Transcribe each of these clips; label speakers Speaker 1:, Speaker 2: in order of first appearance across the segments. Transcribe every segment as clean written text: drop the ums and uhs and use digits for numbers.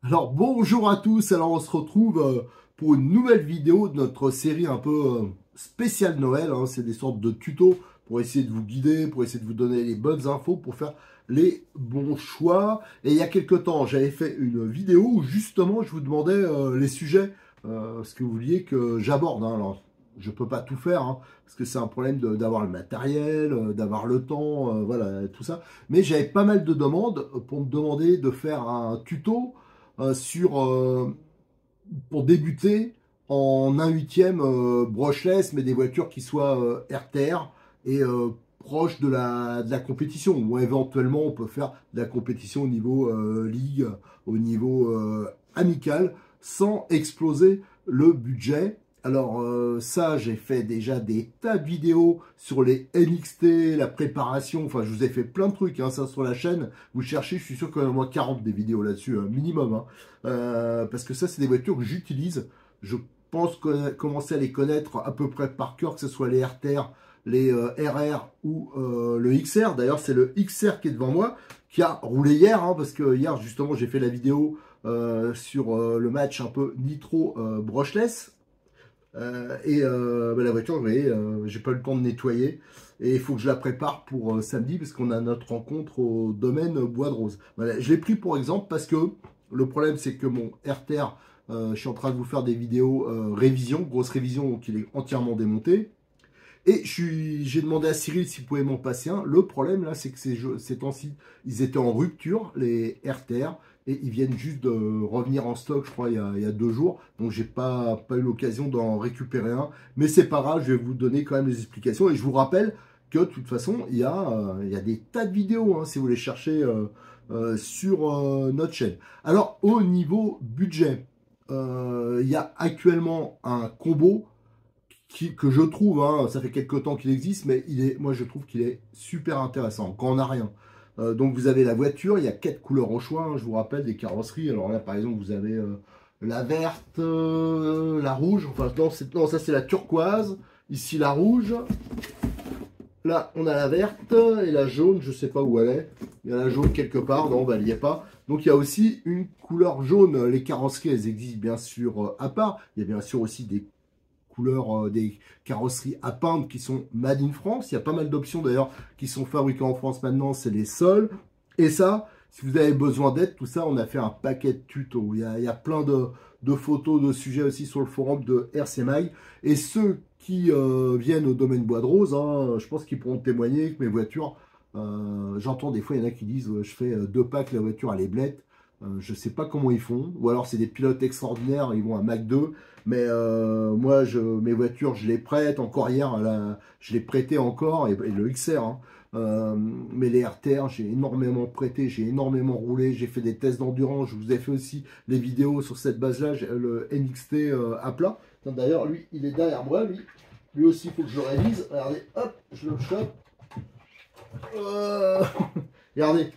Speaker 1: Alors bonjour à tous, alors on se retrouve pour une nouvelle vidéo de notre série un peu spéciale Noël, hein. C'est des sortes de tutos pour essayer de vous guider, pour essayer de vous donner les bonnes infos, pour faire les bons choix. Et il y a quelques temps, j'avais fait une vidéo où justement je vous demandais les sujets, ce que vous vouliez que j'aborde, hein. Alors je peux pas tout faire, hein, parce que c'est un problème d'avoir le matériel, d'avoir le temps, voilà, tout ça. Mais j'avais pas mal de demandes pour me demander de faire un tuto pour débuter en 1/8 brushless, mais des voitures qui soient RTR et proches de la compétition. Ou éventuellement, on peut faire de la compétition au niveau ligue, au niveau amical, sans exploser le budget. Alors ça, j'ai fait déjà des tas de vidéos sur les NXT, la préparation, enfin je vous ai fait plein de trucs, hein, ça sur la chaîne, vous cherchez, je suis sûr qu'il y en a au moins 40 des vidéos là-dessus, minimum, hein. Parce que ça c'est des voitures que j'utilise, je pense commencer à les connaître à peu près par cœur, que ce soit les RTR, les RR ou le XR. D'ailleurs c'est le XR qui est devant moi, qui a roulé hier, hein, parce que hier justement j'ai fait la vidéo sur le match un peu nitro brushless. La voiture, vous voyez, j'ai pas eu le temps de nettoyer. Et il faut que je la prépare pour samedi, parce qu'on a notre rencontre au domaine Bois de Rose. Voilà, je l'ai pris pour exemple parce que le problème, c'est que mon RTR, je suis en train de vous faire des vidéos révision, grosse révision, donc il est entièrement démonté. Et j'ai demandé à Cyril s'il pouvait m'en passer un. Le problème, là, c'est que ces temps-ci, ils étaient en rupture, les RTR, et ils viennent juste de revenir en stock, je crois, il y a 2 jours. Donc, j'ai pas eu l'occasion d'en récupérer un. Mais c'est pas grave, je vais vous donner quand même les explications. Et je vous rappelle que, de toute façon, il y a des tas de vidéos, hein, si vous les cherchez sur notre chaîne. Alors, au niveau budget, il y a actuellement un combo que je trouve, hein, ça fait quelques temps qu'il existe, mais moi je trouve qu'il est super intéressant, quand on n'a rien. Donc vous avez la voiture, il y a 4 couleurs au choix, hein, je vous rappelle, des carrosseries. Alors là par exemple vous avez la verte, la rouge, enfin non, ça c'est la turquoise, ici la rouge, là on a la verte et la jaune, je sais pas où elle est, il y a la jaune quelque part, non, bah, elle n'y est pas. Donc il y a aussi une couleur jaune, les carrosseries elles existent bien sûr à part, il y a bien sûr aussi des couleurs des carrosseries à peindre qui sont made in France. Il y a pas mal d'options d'ailleurs qui sont fabriquées en France maintenant, c'est les sols. Et ça, si vous avez besoin d'aide, tout ça, on a fait un paquet de tutos. Il y a plein de photos, de sujets aussi sur le forum de RC Mag. Et ceux qui viennent au domaine Bois de Rose, hein, je pense qu'ils pourront témoigner que mes voitures, j'entends des fois, il y en a qui disent je fais 2 packs, la voiture elle est blette. Je sais pas comment ils font, ou alors c'est des pilotes extraordinaires, ils vont à Mach 2, mais moi mes voitures je les prête, encore hier je les prêtais encore, et le XR, hein. Mais les RTR j'ai énormément prêté, j'ai énormément roulé, j'ai fait des tests d'endurance, je vous ai fait aussi les vidéos sur cette base là, le NXT à plat. D'ailleurs lui il est derrière moi, lui aussi il faut que je le révise. Regardez, hop, je le chope. Regardez.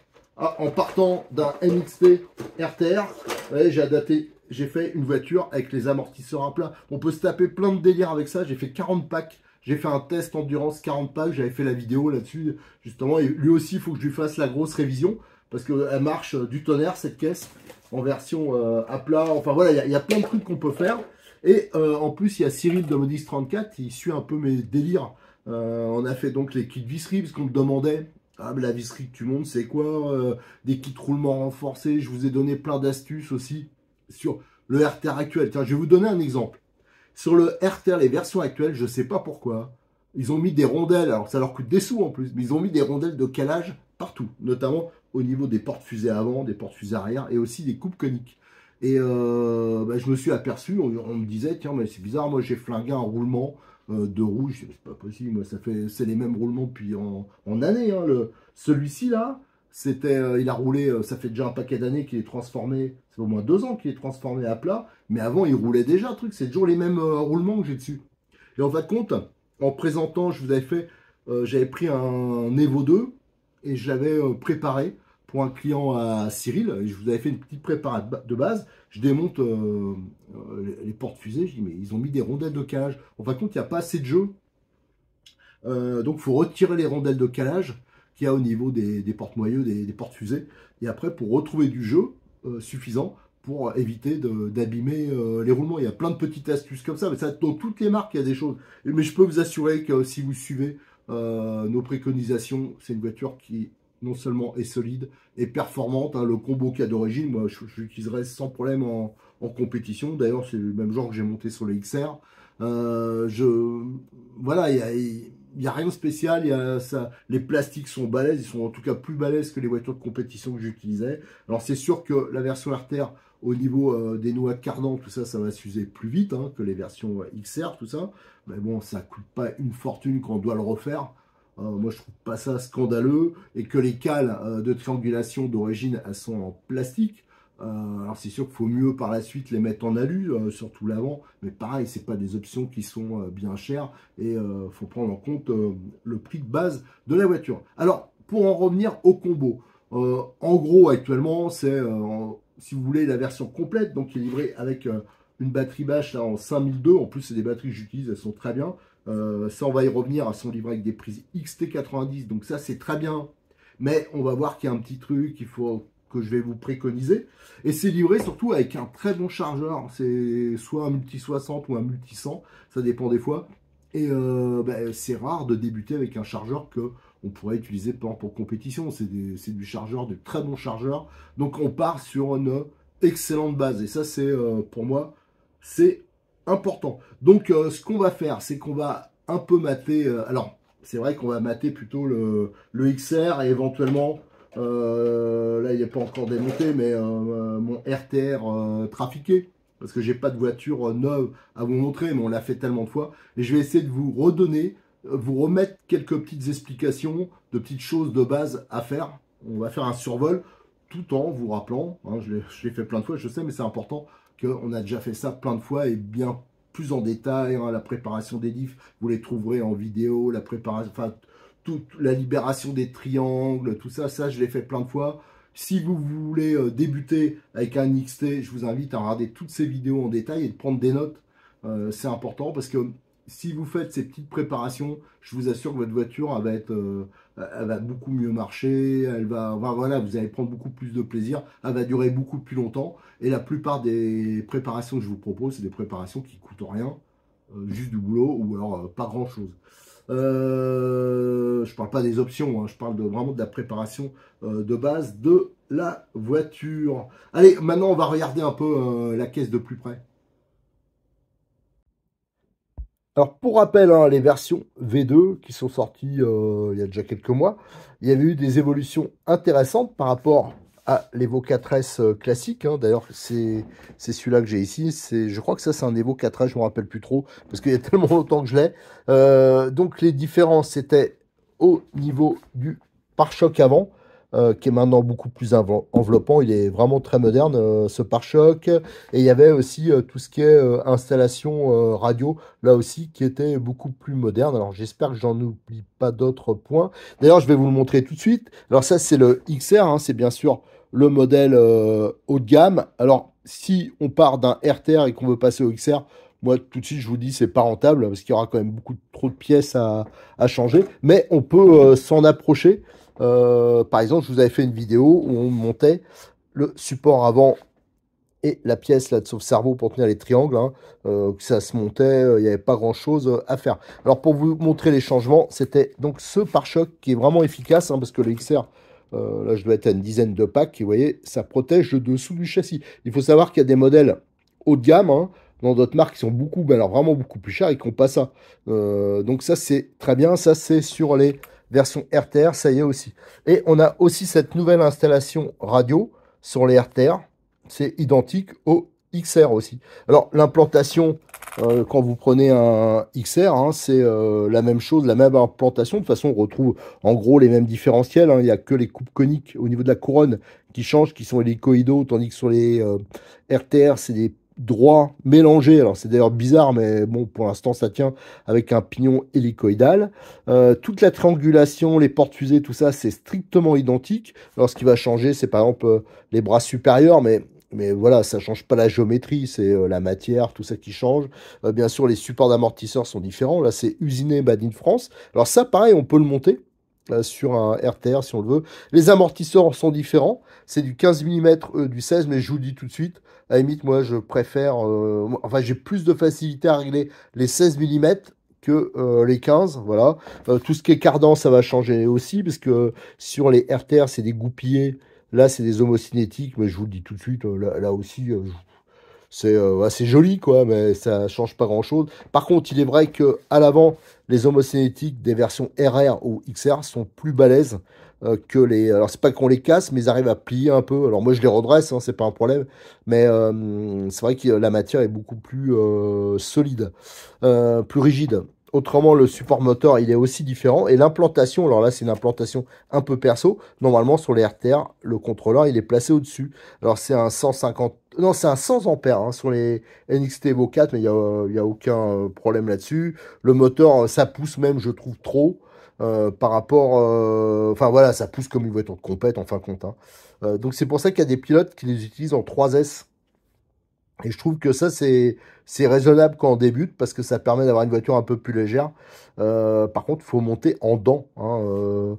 Speaker 1: Ah, en partant d'un NXT RTR, ouais, j'ai fait une voiture avec les amortisseurs à plat. On peut se taper plein de délires avec ça. J'ai fait 40 packs. J'ai fait un test endurance 40 packs. J'avais fait la vidéo là-dessus, justement. Et lui aussi, il faut que je lui fasse la grosse révision. Parce qu'elle marche du tonnerre, cette caisse, en version à plat. Enfin voilà, il y a plein de trucs qu'on peut faire. Et en plus, il y a Cyril de Modix 34. Il suit un peu mes délires. On a fait donc les kits visserie, parce qu'on me demandait. Ah, mais la visserie que tu montes, c'est quoi? Des kits roulement renforcés. Je vous ai donné plein d'astuces aussi sur le RTR actuel. Tiens, je vais vous donner un exemple. Sur le RTR, les versions actuelles, je ne sais pas pourquoi, ils ont mis des rondelles. Alors, ça leur coûte des sous en plus, mais ils ont mis des rondelles de calage partout, notamment au niveau des portes-fusées avant, des portes-fusées arrière et aussi des coupes coniques. Et je me suis aperçu, on me disait, tiens, mais c'est bizarre, moi j'ai flingué un roulement de rouge, c'est pas possible, moi c'est les mêmes roulements depuis en années, hein. Celui-ci là, il a roulé, ça fait déjà un paquet d'années qu'il est transformé, c'est au moins 2 ans qu'il est transformé à plat, mais avant il roulait déjà, truc, c'est toujours les mêmes roulements que j'ai dessus. Et en fin de compte, en présentant, je vous avais fait, j'avais pris un Evo 2 et je l'avais préparé pour un client à Cyril. Je vous avais fait une petite préparation de base. Je démonte les portes-fusées. Je dis, mais ils ont mis des rondelles de calage. En fin de compte, il n'y a pas assez de jeu. Donc, il faut retirer les rondelles de calage qu'il y a au niveau des porte-moyeux, des portes-fusées. Et après, pour retrouver du jeu suffisant, pour éviter d'abîmer les roulements. Il y a plein de petites astuces comme ça, mais ça, dans toutes les marques, il y a des choses. Mais je peux vous assurer que si vous suivez nos préconisations, c'est une voiture qui non seulement est solide et performante, hein, le combo qu'il y a d'origine, moi je l'utiliserai sans problème en compétition. D'ailleurs, c'est le même genre que j'ai monté sur le XR. Voilà, il y a rien de spécial. Les plastiques sont balèzes, ils sont en tout cas plus balèzes que les voitures de compétition que j'utilisais. Alors c'est sûr que la version RTR, au niveau des noix cardans, tout ça, ça va s'user plus vite hein, que les versions XR, tout ça. Mais bon, ça coûte pas une fortune quand on doit le refaire. Moi, je trouve pas ça scandaleux. Et que les cales de triangulation d'origine, elles sont en plastique. Alors, c'est sûr qu'il faut mieux par la suite les mettre en alu, surtout l'avant. Mais pareil, c'est pas des options qui sont bien chères. Et faut prendre en compte le prix de base de la voiture. Alors, pour en revenir au combo. En gros, actuellement, c'est, si vous voulez, la version complète. Donc, qui est livrée avec une batterie Bosch là, en 5002. En plus, c'est des batteries que j'utilise, elles sont très bien. Ça, on va y revenir. Elles sont livrées avec des prises XT90. Donc ça, c'est très bien. Mais on va voir qu'il y a un petit truc qu'il faut que je vais vous préconiser. Et c'est livré surtout avec un très bon chargeur. C'est soit un multi 60 ou un multi 100. Ça dépend des fois. Et c'est rare de débuter avec un chargeur que on pourrait utiliser pour compétition. C'est du chargeur, de très bon chargeur. Donc on part sur une excellente base. Et ça, c'est pour moi, c'est important. Donc ce qu'on va faire, c'est qu'on va un peu mater. Alors, c'est vrai qu'on va mater plutôt le XR et éventuellement, là il n'est pas encore démonté, mais mon RTR trafiqué. Parce que j'ai pas de voiture neuve à vous montrer, mais on l'a fait tellement de fois. Et je vais essayer de vous redonner, vous remettre quelques petites explications, de petites choses de base à faire. On va faire un survol tout en vous rappelant, hein, je l'ai fait plein de fois, je sais, mais c'est important qu'on a déjà fait ça plein de fois et bien plus en détail. Hein, la préparation des diffs, vous les trouverez en vidéo, la préparation, enfin, toute la libération des triangles, tout ça, je l'ai fait plein de fois. Si vous voulez débuter avec un XT, je vous invite à regarder toutes ces vidéos en détail et de prendre des notes. C'est important parce que si vous faites ces petites préparations, je vous assure que votre voiture elle va beaucoup mieux marcher. Voilà, vous allez prendre beaucoup plus de plaisir. Elle va durer beaucoup plus longtemps. Et la plupart des préparations que je vous propose, c'est des préparations qui ne coûtent rien, juste du boulot ou alors pas grand chose. Je parle pas des options, hein, je parle vraiment de la préparation de base de la voiture. Allez, maintenant on va regarder un peu la caisse de plus près. Alors pour rappel, hein, les versions V2 qui sont sorties il y a déjà quelques mois, il y avait eu des évolutions intéressantes par rapport à l'Evo 4S classique. Hein. D'ailleurs, c'est celui-là que j'ai ici. Je crois que ça, c'est un Evo 4S, je ne me rappelle plus trop, parce qu'il y a tellement longtemps que je l'ai. Donc, les différences, c'était au niveau du pare-choc avant, qui est maintenant beaucoup plus enveloppant. Il est vraiment très moderne, ce pare-choc. Et il y avait aussi tout ce qui est installation radio, là aussi, qui était beaucoup plus moderne. Alors, j'espère que j'en oublie pas d'autres points. D'ailleurs, je vais vous le montrer tout de suite. Alors, ça, c'est le XR, hein, c'est bien sûr le modèle haut de gamme. Alors, si on part d'un RTR et qu'on veut passer au XR, moi, tout de suite, je vous dis, c'est pas rentable parce qu'il y aura quand même trop de pièces à changer. Mais on peut s'en approcher. Par exemple, je vous avais fait une vidéo où on montait le support avant et la pièce là de sauve-cerveau pour tenir les triangles. Hein, ça se montait, il n'y avait pas grand-chose à faire. Alors, pour vous montrer les changements, c'était donc ce pare-choc qui est vraiment efficace, hein, parce que le XR, là, je dois être à une dizaine de packs, et vous voyez, ça protège le dessous du châssis. Il faut savoir qu'il y a des modèles haut de gamme, hein, dans d'autres marques qui sont beaucoup, alors vraiment beaucoup plus chers et qui n'ont pas ça. Donc ça, c'est très bien. Ça, c'est sur les versions RTR, ça y est aussi. Et on a aussi cette nouvelle installation radio sur les RTR. C'est identique au XR aussi. Alors, l'implantation, quand vous prenez un XR, hein, c'est la même chose, la même implantation. De toute façon, on retrouve en gros les mêmes différentiels. Hein. Il n'y a que les coupes coniques au niveau de la couronne qui changent, qui sont hélicoïdaux, tandis que sur les RTR, c'est des droits mélangés. Alors, c'est d'ailleurs bizarre, mais bon, pour l'instant, ça tient avec un pignon hélicoïdal. Toute la triangulation, les portes fusées, tout ça, c'est strictement identique. Alors, ce qui va changer, c'est par exemple les bras supérieurs, mais voilà, ça change pas la géométrie, c'est la matière, tout ça qui change. Bien sûr, les supports d'amortisseurs sont différents. Là, c'est usiné Made in France. Alors ça, pareil, on peut le monter. sur un RTR si on le veut. Les amortisseurs sont différents. C'est du 15 mm, du 16, mais je vous le dis tout de suite. À la limite, moi, je préfère... enfin, j'ai plus de facilité à régler les 16 mm que les 15, voilà. Tout ce qui est cardan, ça va changer aussi, parce que sur les RTR, c'est des goupillés. Là, c'est des homocinétiques, mais je vous le dis tout de suite, là aussi, c'est assez joli, quoi, mais ça change pas grand-chose. Par contre, il est vrai que à l'avant, les homocinétiques des versions RR ou XR sont plus balèzes que les... Alors, c'est pas qu'on les casse, mais ils arrivent à plier un peu. Alors, moi, je les redresse, hein, c'est pas un problème. Mais c'est vrai que la matière est beaucoup plus solide, plus rigide. Autrement, le support moteur, il est aussi différent. Et l'implantation, alors là, c'est une implantation un peu perso. Normalement, sur les RTR, le contrôleur, il est placé au-dessus. Alors, c'est un 150... Non, c'est un 100 ampères hein, sur les NXT Evo 4, mais il y a aucun problème là-dessus. Le moteur, ça pousse même, je trouve, trop par rapport... Enfin, voilà, ça pousse comme une voiture de compète, en fin de compte. Hein. Donc, c'est pour ça qu'il y a des pilotes qui les utilisent en 3S. Et je trouve que ça, c'est raisonnable quand on débute parce que ça permet d'avoir une voiture un peu plus légère. Par contre, il faut monter en dents. Hein,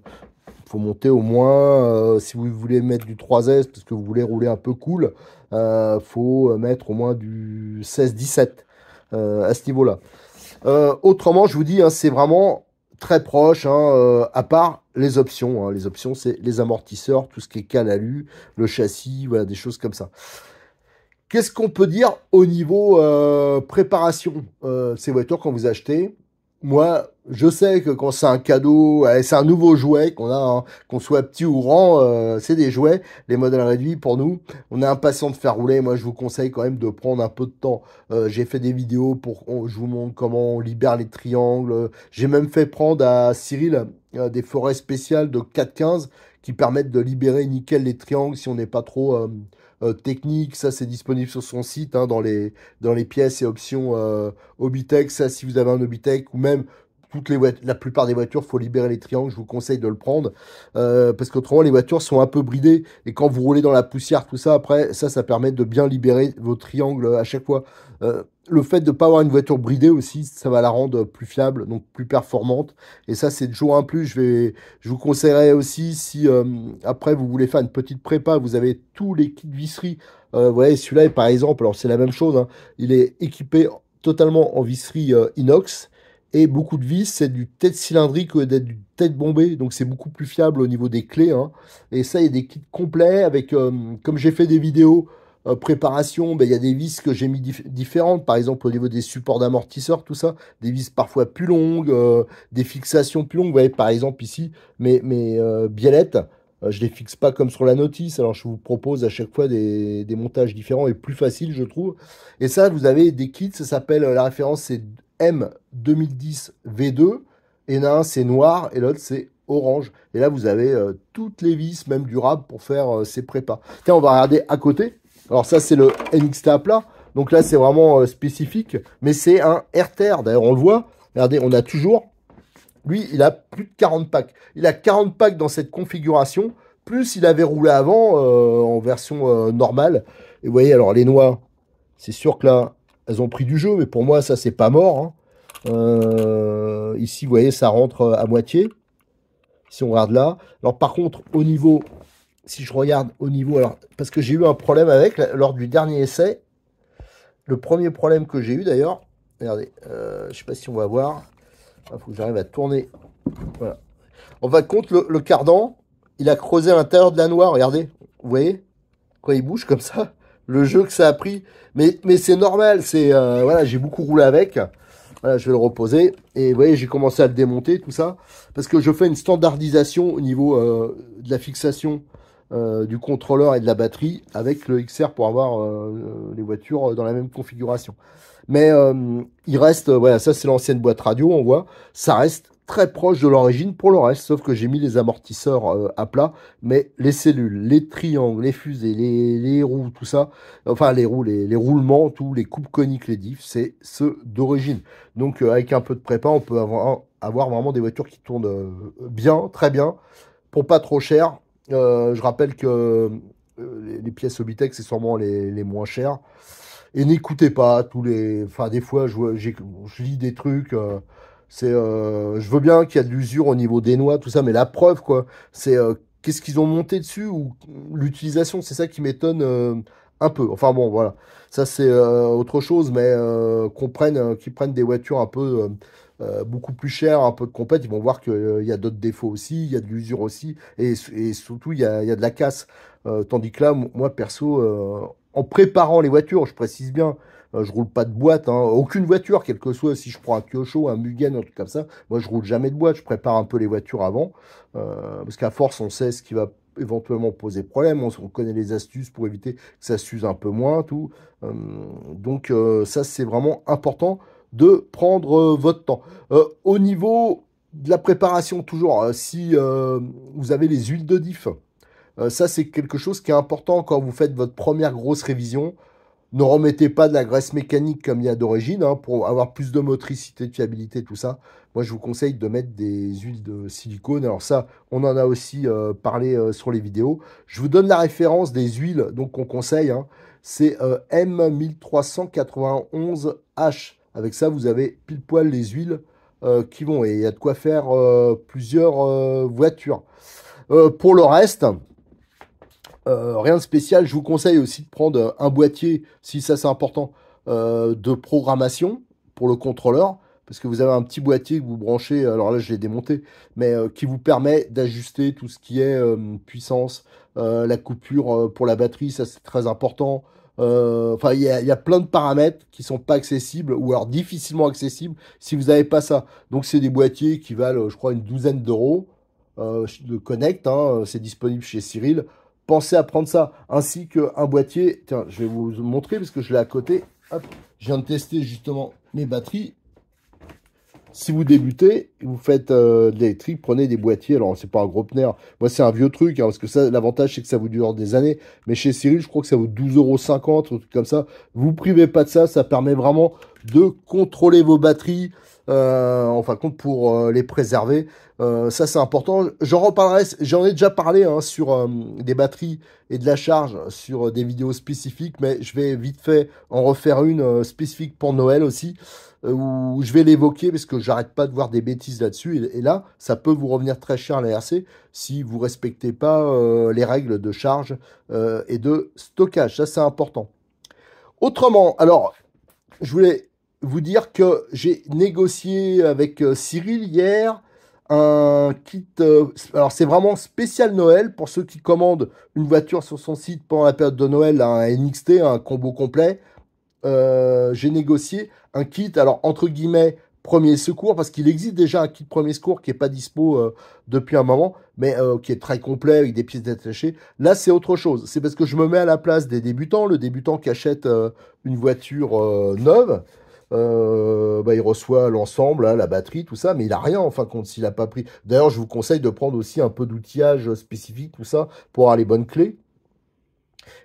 Speaker 1: faut monter au moins, si vous voulez mettre du 3S parce que vous voulez rouler un peu cool, faut mettre au moins du 16-17 à ce niveau-là. Autrement, je vous dis, hein, c'est vraiment très proche, hein, à part les options. Hein. Les options, c'est les amortisseurs, tout ce qui est calalu, le châssis, voilà, des choses comme ça. Qu'est-ce qu'on peut dire au niveau préparation ces voitures quand vous achetez? Moi, je sais que quand c'est un cadeau, c'est un nouveau jouet qu'on a, hein, qu'on soit petit ou grand, c'est des jouets, les modèles réduits pour nous. On est impatient de faire rouler. Moi, je vous conseille quand même de prendre un peu de temps. J'ai fait des vidéos je vous montre comment on libère les triangles. J'ai même fait prendre à Cyril des forêts spéciales de 4,15 qui permettent de libérer nickel les triangles si on n'est pas trop technique. Ça, c'est disponible sur son site hein, dans les pièces et options Obitech. Ça, si vous avez un Obitech ou même la plupart des voitures, il faut libérer les triangles. Je vous conseille de le prendre parce qu'autrement, les voitures sont un peu bridées et quand vous roulez dans la poussière, tout ça, après, ça permet de bien libérer vos triangles à chaque fois. Le fait de ne pas avoir une voiture bridée aussi, ça va la rendre plus fiable, donc plus performante. Et ça, c'est toujours un plus. Je vous conseillerais aussi, si après vous voulez faire une petite prépa, vous avez tous les kits visserie. Vous voyez, celui-là, par exemple, alors c'est la même chose. Hein, il est équipé totalement en visserie inox. Et beaucoup de vis, c'est du tête cylindrique d'être du tête bombée. Donc c'est beaucoup plus fiable au niveau des clés. Hein. Et ça, il y a des kits complets avec, comme j'ai fait des vidéos préparation, ben, il y a des vis que j'ai mis différentes, par exemple au niveau des supports d'amortisseurs, tout ça, des vis parfois plus longues, des fixations plus longues, vous voyez par exemple ici, mes biellettes, je les fixe pas comme sur la notice, alors je vous propose à chaque fois des montages différents et plus faciles je trouve, et ça vous avez des kits, ça s'appelle, la référence c'est M2010 V2, et l'un c'est noir et l'autre c'est orange, et là vous avez toutes les vis, même durables, pour faire ces prépas. Tiens, on va regarder à côté. Alors ça, c'est le NXT à plat. Donc là, c'est vraiment spécifique. Mais c'est un RTR. D'ailleurs, on le voit. Regardez, on a toujours... Lui, il a plus de 40 packs. Il a 40 packs dans cette configuration. Plus il avait roulé avant en version normale. Et vous voyez, alors les noix, c'est sûr que là, elles ont pris du jeu. Mais pour moi, ça, c'est pas mort. Hein. Ici, vous voyez, ça rentre à moitié. Si on regarde là. Alors par contre, au niveau... Si je regarde au niveau, alors, parce que j'ai eu un problème avec, lors du dernier essai, le premier problème que j'ai eu d'ailleurs, regardez, je ne sais pas si on va voir, il faut que j'arrive à tourner, voilà. En fin de compte, le cardan, il a creusé à l'intérieur de la noix, regardez, vous voyez, quand il bouge comme ça, le jeu que ça a pris, mais c'est normal, c'est, voilà, j'ai beaucoup roulé avec, voilà, je vais le reposer, et vous voyez, j'ai commencé à le démonter, tout ça, parce que je fais une standardisation au niveau de la fixation du contrôleur et de la batterie avec le XR pour avoir les voitures dans la même configuration. Mais il reste, voilà, ça c'est l'ancienne boîte radio, on voit, ça reste très proche de l'origine pour le reste, sauf que j'ai mis les amortisseurs à plat, mais les cellules, les triangles, les fusées, les roues, tout ça, enfin les roues, les roulements, tous les coupes coniques, les diffs, c'est ceux d'origine. Donc avec un peu de prépa, on peut avoir vraiment des voitures qui tournent bien, très bien, pour pas trop cher. Je rappelle que les pièces Obitech, c'est sûrement les moins chères. Et n'écoutez pas tous les... Enfin, des fois, je lis des trucs, Je veux bien qu'il y a de l'usure au niveau des noix, tout ça, mais la preuve, quoi, c'est qu'est-ce qu'ils ont monté dessus ou l'utilisation, c'est ça qui m'étonne un peu. Enfin bon, voilà. Ça, c'est autre chose, mais qu'ils prennent des voitures un peu beaucoup plus chères, un peu de compète, ils vont voir qu'il y a d'autres défauts aussi, il y a de l'usure aussi, et surtout, il y a de la casse. Tandis que là, moi, perso, en préparant les voitures, je précise bien, je roule pas de boîte, hein. Aucune voiture, quel que soit, si je prends un Kyosho, un Mugen, un truc comme ça, moi je roule jamais de boîte, je prépare un peu les voitures avant, parce qu'à force on sait ce qui va éventuellement poser problème, on connaît les astuces pour éviter que ça s'use un peu moins, tout. Euh, ça c'est vraiment important de prendre votre temps. Au niveau de la préparation, toujours, si vous avez les huiles de diff, ça c'est quelque chose qui est important quand vous faites votre première grosse révision. Ne remettez pas de la graisse mécanique comme il y a d'origine, hein, pour avoir plus de motricité, de fiabilité, tout ça. Moi, je vous conseille de mettre des huiles de silicone. Alors ça, on en a aussi parlé sur les vidéos. Je vous donne la référence des huiles donc qu'on conseille, hein. C'est M1391H. Avec ça, vous avez pile poil les huiles qui vont. Et il y a de quoi faire plusieurs voitures. Pour le reste... rien de spécial, je vous conseille aussi de prendre un boîtier, si ça c'est important, de programmation pour le contrôleur, parce que vous avez un petit boîtier que vous branchez, alors là je l'ai démonté, mais qui vous permet d'ajuster tout ce qui est puissance, la coupure pour la batterie, ça c'est très important. Enfin, il y a plein de paramètres qui sont pas accessibles ou alors difficilement accessibles si vous n'avez pas ça. Donc c'est des boîtiers qui valent, je crois, une douzaine d'euros de Connect, hein, c'est disponible chez Cyril. Pensez à prendre ça, ainsi qu'un boîtier. Tiens, je vais vous montrer parce que je l'ai à côté. Hop, je viens de tester justement mes batteries. Si vous débutez, vous faites de l'électrique, prenez des boîtiers. Alors, c'est pas un gros pneu. Moi, c'est un vieux truc, hein, parce que ça, l'avantage, c'est que ça vous dure des années. Mais chez Cyril, je crois que ça vaut 12,50 €, un truc comme ça. Vous privez pas de ça. Ça permet vraiment de contrôler vos batteries, en fin de compte, pour les préserver. Ça, c'est important. J'en reparlerai. J'en ai déjà parlé, hein, sur des batteries et de la charge sur des vidéos spécifiques. Mais je vais vite fait en refaire une spécifique pour Noël aussi, où je vais l'évoquer parce que j'arrête pas de voir des bêtises là-dessus. Et là, ça peut vous revenir très cher à la RC si vous respectez pas les règles de charge et de stockage. Ça, c'est important. Autrement, alors, je voulais vous dire que j'ai négocié avec Cyril hier un kit. Alors, c'est vraiment spécial Noël pour ceux qui commandent une voiture sur son site pendant la période de Noël, un NXT, un combo complet. J'ai négocié un kit, alors entre guillemets, premier secours, parce qu'il existe déjà un kit premier secours qui n'est pas dispo depuis un moment, mais qui est très complet avec des pièces détachées. Là, c'est autre chose. C'est parce que je me mets à la place des débutants. Le débutant qui achète une voiture neuve, bah, il reçoit l'ensemble, hein, la batterie, tout ça, mais il a rien en fin de compte s'il n'a pas pris. D'ailleurs, je vous conseille de prendre aussi un peu d'outillage spécifique, tout ça, pour avoir les bonnes clés.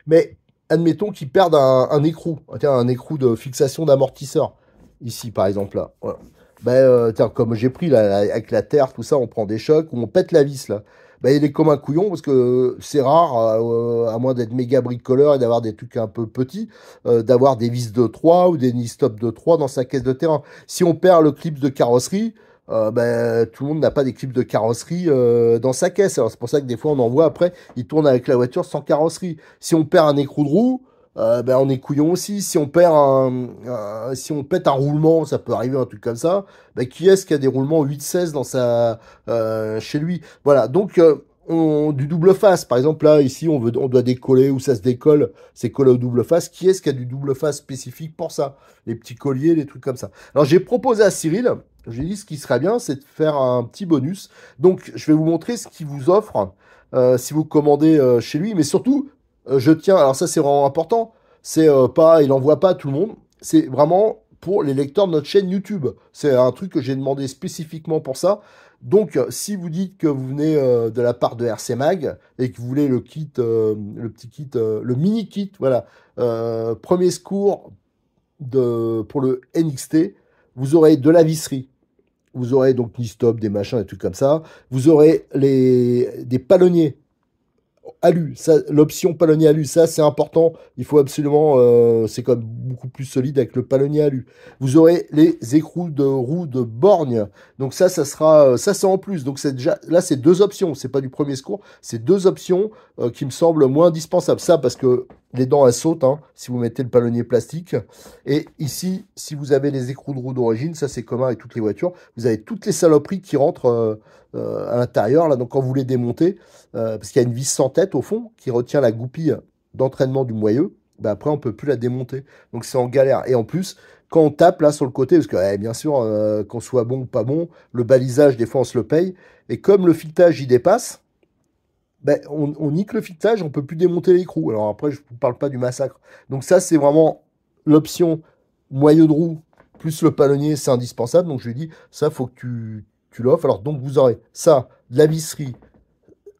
Speaker 1: Mais admettons qu'ils perdent un écrou, tiens, un écrou de fixation d'amortisseur. Ici, par exemple, là. Voilà. Ben, tiens, comme j'ai pris là, avec la terre, tout ça, on prend des chocs ou on pète la vis là. Ben, il est comme un couillon parce que c'est rare, à moins d'être méga bricoleur et d'avoir des trucs un peu petits, d'avoir des vis de 3 ou des ni-stop de 3 dans sa caisse de terrain. Si on perd le clip de carrosserie, ben, tout le monde n'a pas des clips de carrosserie dans sa caisse. Alors c'est pour ça que des fois on en voit après, ils tournent avec la voiture sans carrosserie. Si on perd un écrou de roue, ben, on est couillon aussi. Si on perd si on pète un roulement, ça peut arriver un truc comme ça. Ben, qui est-ce qui a des roulements 8-16 dans chez lui? Voilà. Donc du double face, par exemple là ici on doit décoller ou ça se décolle, c'est collé au double face. Qui est-ce qui a du double face spécifique pour ça? Les petits colliers, les trucs comme ça. Alors j'ai proposé à Cyril, j'ai dit ce qui serait bien, c'est de faire un petit bonus. Donc je vais vous montrer ce qu'il vous offre si vous commandez chez lui, mais surtout je tiens, alors ça c'est vraiment important, c'est pas, il envoie pas à tout le monde, c'est vraiment pour les lecteurs de notre chaîne YouTube. C'est un truc que j'ai demandé spécifiquement pour ça. Donc, si vous dites que vous venez de la part de RC Mag et que vous voulez le kit, le petit kit, le mini kit, voilà, premier secours pour le NXT, vous aurez de la visserie. Vous aurez donc ni stop, des machins, des trucs comme ça. Vous aurez des palonniers alu. L'option palonnier alu, ça c'est important. Il faut absolument, c'est quand même beaucoup plus solide avec le palonnier alu. Vous aurez les écrous de roues de borgne. Donc ça sera, ça c'est en plus. Donc c'est déjà, là c'est deux options. C'est pas du premier secours. C'est deux options qui me semblent moins indispensables. Ça parce que les dents elles sautent hein, si vous mettez le palonnier plastique. Et ici, si vous avez les écrous de roues d'origine, ça c'est commun avec toutes les voitures. Vous avez toutes les saloperies qui rentrent à l'intérieur. Là, donc quand vous les démontez, parce qu'il y a une vis sans tête au fond qui retient la goupille d'entraînement du moyeu, ben après on peut plus la démonter. Donc c'est en galère. Et en plus, quand on tape là sur le côté, parce que bien sûr, qu'on soit bon ou pas bon, le balisage des fois on se le paye. Et comme le filetage y dépasse, ben, on nique le filetage, on peut plus démonter l'écrou. Alors après, je vous parle pas du massacre. Donc ça, c'est vraiment l'option moyeu de roue plus le palonnier, c'est indispensable. Donc je lui dis, ça, faut que tu l'offres. Alors donc vous aurez ça, de la visserie,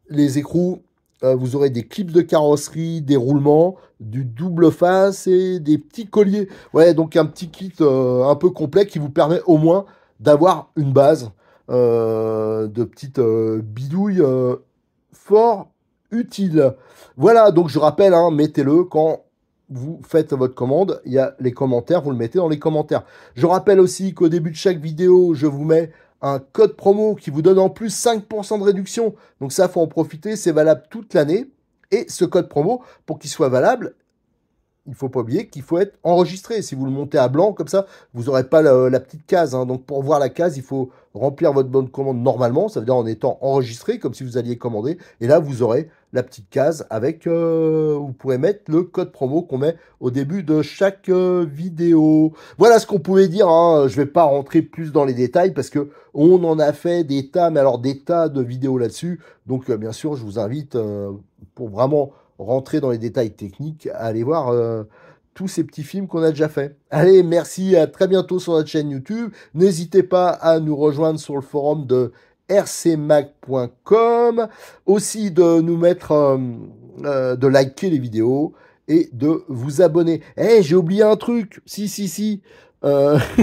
Speaker 1: les écrous, vous aurez des clips de carrosserie, des roulements, du double face et des petits colliers. Ouais, donc un petit kit un peu complet qui vous permet au moins d'avoir une base de petites bidouilles fort utile. Voilà, donc je rappelle, hein, mettez-le quand vous faites votre commande. Il y a les commentaires, vous le mettez dans les commentaires. Je rappelle aussi qu'au début de chaque vidéo, je vous mets un code promo qui vous donne en plus 5% de réduction. Donc ça, faut en profiter, c'est valable toute l'année. Et ce code promo, pour qu'il soit valable, il ne faut pas oublier qu'il faut être enregistré. Si vous le montez à blanc, comme ça, vous n'aurez pas la petite case. Hein. Donc, pour voir la case, il faut remplir votre bonne commande normalement. Ça veut dire en étant enregistré, comme si vous alliez commander. Et là, vous aurez la petite case avec... vous pourrez mettre le code promo qu'on met au début de chaque vidéo. Voilà ce qu'on pouvait dire. Hein. Je ne vais pas rentrer plus dans les détails parce que on en a fait des tas, mais alors des tas de vidéos là-dessus. Donc, bien sûr, je vous invite pour vraiment... rentrer dans les détails techniques, à aller voir tous ces petits films qu'on a déjà fait. Allez, merci, à très bientôt sur notre chaîne YouTube. N'hésitez pas à nous rejoindre sur le forum de rcmac.com, aussi de nous mettre, de liker les vidéos et de vous abonner. Eh, j'ai oublié un truc. Si.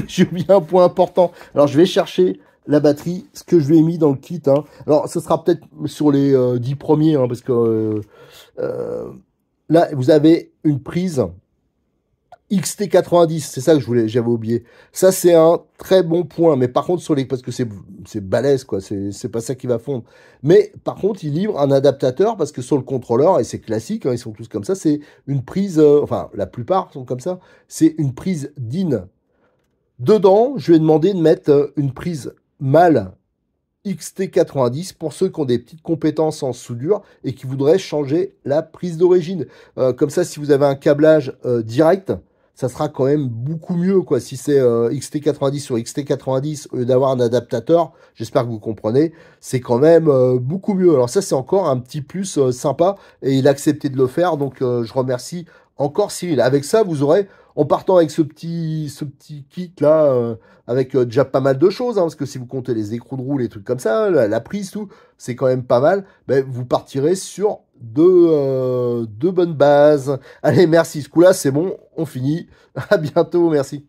Speaker 1: J'ai oublié un point important. Alors, je vais chercher la batterie, ce que je lui ai mis dans le kit. Hein. Alors, ce sera peut-être sur les 10 premiers, hein, parce que là, vous avez une prise XT90, c'est ça que j'avais oublié. Ça, c'est un très bon point. Mais par contre, parce que c'est balèze, quoi. C'est pas ça qui va fondre. Mais par contre, il livre un adaptateur parce que sur le contrôleur, et c'est classique, hein, ils sont tous comme ça, c'est une prise, enfin, la plupart sont comme ça, c'est une prise DIN. Dedans, je lui ai demandé de mettre une prise mâle XT90 pour ceux qui ont des petites compétences en soudure et qui voudraient changer la prise d'origine. Comme ça, si vous avez un câblage direct, ça sera quand même beaucoup mieux, quoi. Si c'est XT90 sur XT90 au lieu d'avoir un adaptateur, j'espère que vous comprenez, c'est quand même beaucoup mieux. Alors ça, c'est encore un petit plus sympa et il a accepté de le faire, donc je remercie encore Cyril. Avec ça, vous aurez, en partant avec ce petit kit là, avec déjà pas mal de choses, hein, parce que si vous comptez les écrous de roue, les trucs comme ça, la prise, tout, c'est quand même pas mal, ben, vous partirez sur deux bonnes bases. Allez, merci, ce coup-là, c'est bon, on finit. À bientôt, merci.